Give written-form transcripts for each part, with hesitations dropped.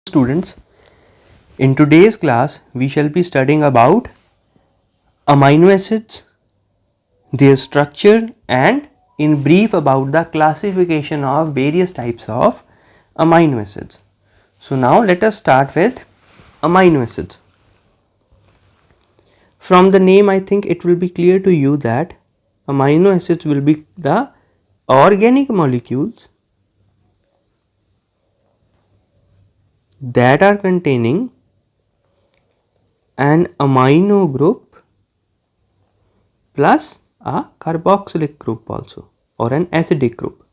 Students, in today's class we shall be studying about amino acids, their structure and in brief about the classification of various types of amino acids. So now let us start with amino acids. From the name I think it will be clear to you that amino acids will be the organic molecules that are containing an amino group plus a carboxylic group also or an acidic group.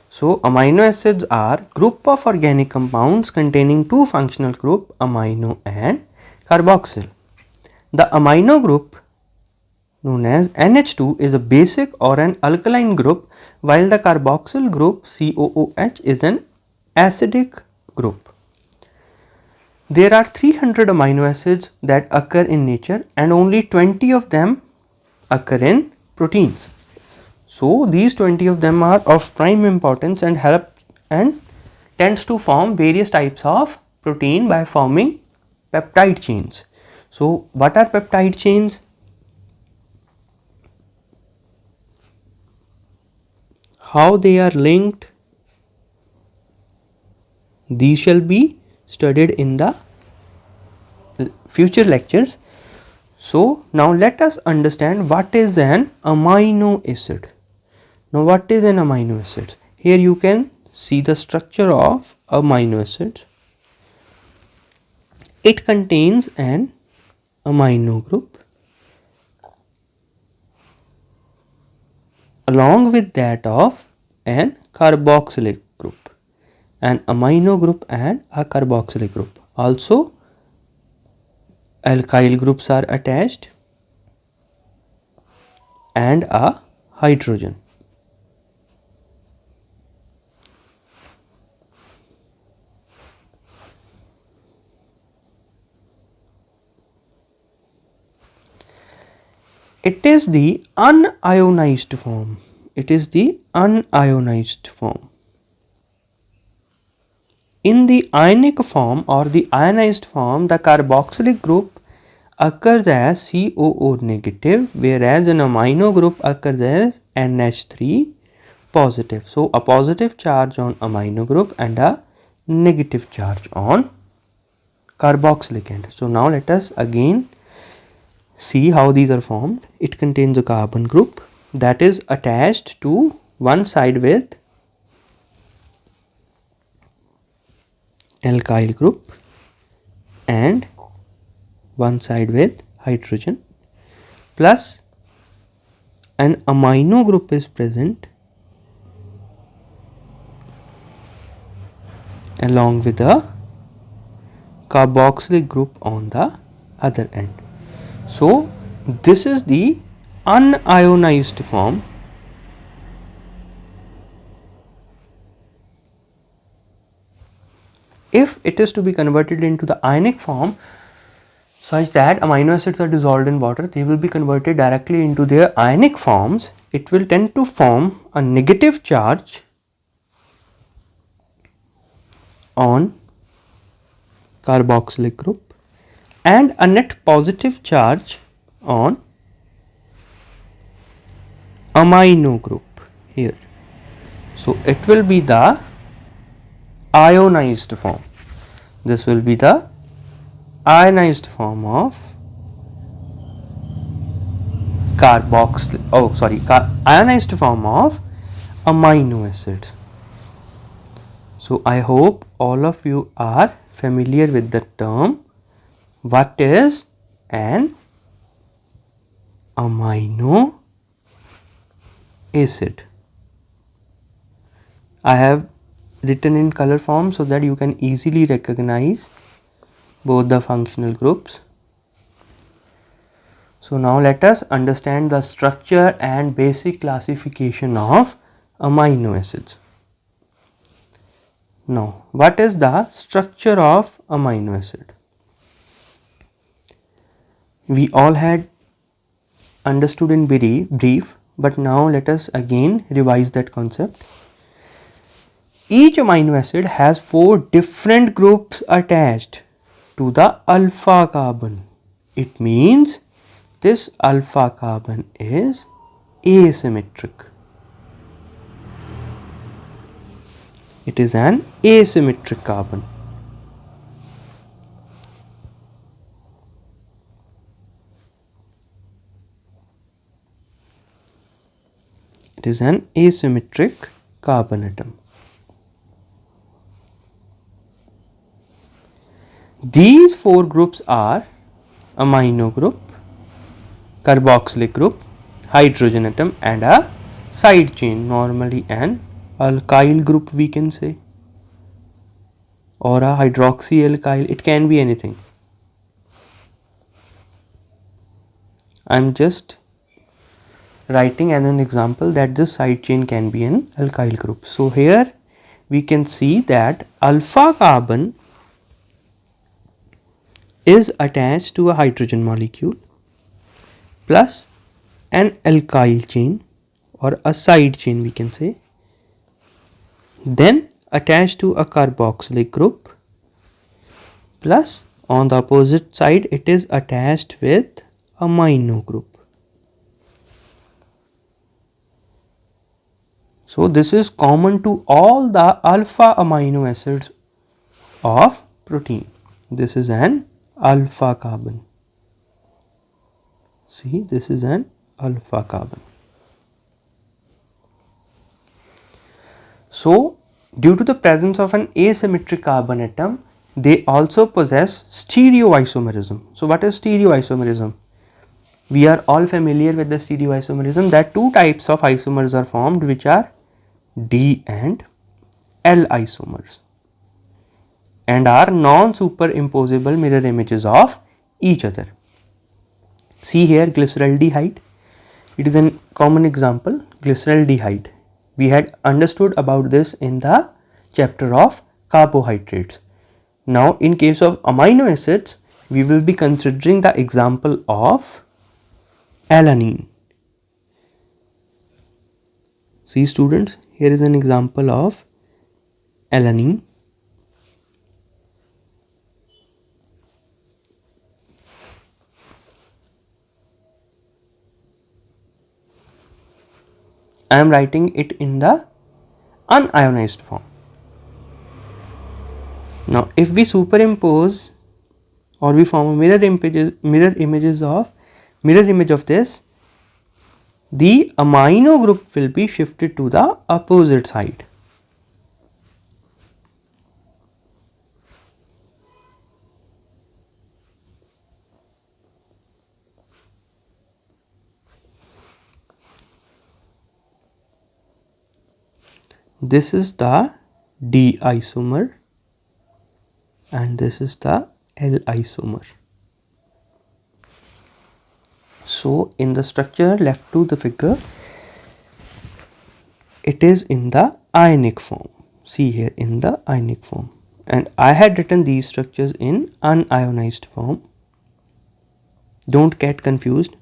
So amino acids are group of organic compounds containing two functional group amino and carboxyl. The amino group known as NH2 is a basic or an alkaline group, while the carboxyl group COOH is an acidic group. There are 300 amino acids that occur in nature and only 20 of them occur in proteins. So these 20 of them are of prime importance and help and tends to form various types of protein by forming peptide chains. So what are peptide chains? How they are linked? These shall be studied in the future lectures. So now let us understand what is an amino acid. Now what is an amino acid? Here you can see the structure of amino acid. It contains an amino group along with that of an carboxylic group, an amino group and a carboxylic group. Also alkyl groups are attached and a hydrogen. It is the unionized form. It is the unionized form. In the ionic form or the ionized form, the carboxylic group occurs as COO negative, whereas an amino group occurs as NH3 positive. So a positive charge on amino group and a negative charge on carboxylic end. So now let us again see how these are formed. It contains a carbon group that is attached to one side with alkyl group and one side with hydrogen, plus an amino group is present along with a carboxylic group on the other end. So this is the unionized form. If it is to be converted into the ionic form such that amino acids are dissolved in water, they will be converted directly into their ionic forms. It will tend to form a negative charge on carboxylic group and a net positive charge on amino group here. So it will be the ionized form. This will be the ionized form of ionized form of amino acids. So I hope all of you are familiar with the term what is an amino acid. I have written in color form so that you can easily recognize both the functional groups. So now let us understand the structure and basic classification of amino acids. Now what is the structure of amino acid? We all had understood in brief but now let us again revise that concept. Each amino acid has 4 different groups attached to the alpha carbon. It means this alpha carbon is asymmetric. It is an asymmetric carbon. It is an asymmetric carbon atom. These 4 groups are amino group, carboxylic group, hydrogen atom and a side chain, normally an alkyl group we can say, or a hydroxyalkyl, it can be anything. I am just writing as an example that this side chain can be an alkyl group. So here we can see that alpha carbon is attached to a hydrogen molecule plus an alkyl chain or a side chain we can say, then attached to a carboxylic group, plus on the opposite side it is attached with amino group. So this is common to all the alpha amino acids of protein. This is an alpha carbon. See, this is an alpha carbon. So due to the presence of an asymmetric carbon atom, they also possess stereoisomerism. So what is stereoisomerism? We are all familiar with the stereoisomerism, that 2 types of isomers are formed, which are D and L isomers, and are non-superimposable mirror images of each other. See here glyceraldehyde, it is a common example, glyceraldehyde. We had understood about this in the chapter of carbohydrates. Now in case of amino acids, we will be considering the example of alanine. See students, here is an example of alanine. I am writing it in the unionized form. Now if we superimpose or we form a mirror image of this, the amino group will be shifted to the opposite side. This is the D isomer and this is the L isomer. So in the structure left to the figure, it is in the ionic form. See here, in the ionic form, and I had written these structures in unionized form. Don't get confused.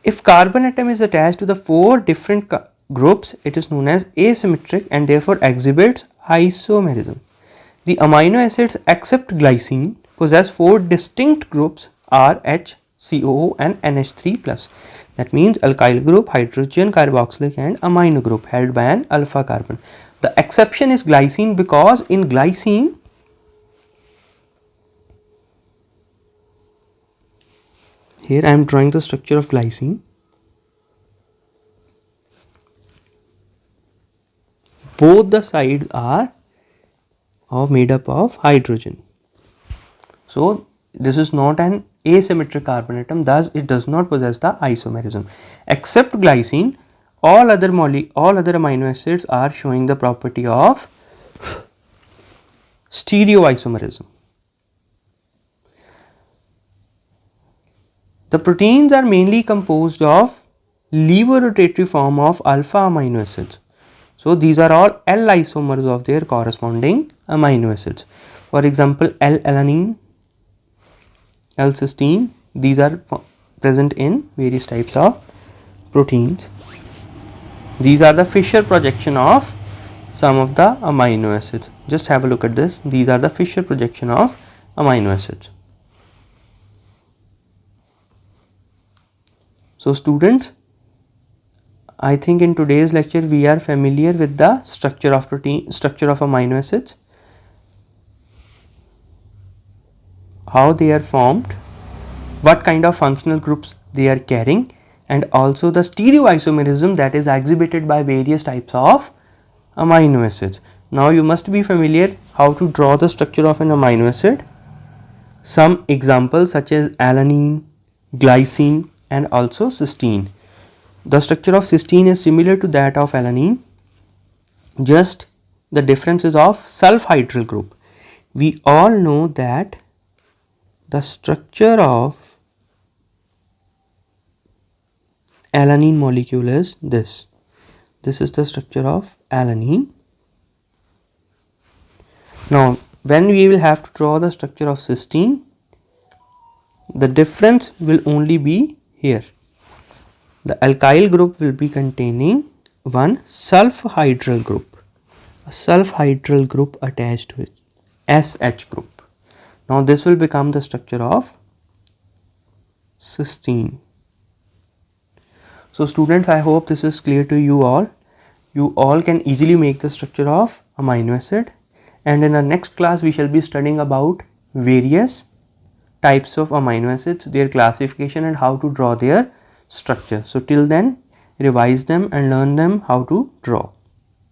If carbon atom is attached to the 4 different groups, it is known as asymmetric and therefore exhibits isomerism. The amino acids except glycine possess 4 distinct groups RH, COO and NH3+. That means alkyl group, hydrogen, carboxylic and amino group held by an alpha carbon. The exception is glycine, because in glycine here I am drawing the structure of glycine. Both the sides are made up of hydrogen. So this is not an asymmetric carbon atom, thus it does not possess the isomerism. Except glycine, all other amino acids are showing the property of stereoisomerism. The proteins are mainly composed of levorotatory form of alpha amino acids. So these are all L isomers of their corresponding amino acids. For example, L-alanine, L-cysteine. These are present in various types of proteins. These are the Fischer projection of some of the amino acids. Just have a look at this. These are the Fischer projection of amino acids. So students, I think in today's lecture we are familiar with the structure of amino acids, how they are formed, what kind of functional groups they are carrying, and also the stereoisomerism that is exhibited by various types of amino acids. Now you must be familiar how to draw the structure of an amino acid. Some examples such as alanine, glycine, and also cysteine. The structure of cysteine is similar to that of alanine, just the difference is of sulfhydryl group. We all know that the structure of alanine molecule is this. This is the structure of alanine. Now when we will have to draw the structure of cysteine, the difference will only be here. The alkyl group will be containing one sulfhydryl group, a sulfhydryl group attached to it, SH group. Now this will become the structure of cysteine. So students, I hope this is clear to you all. You all can easily make the structure of amino acid, and in our next class we shall be studying about various types of amino acids, their classification and how to draw their structure. So till then, revise them and learn them how to draw.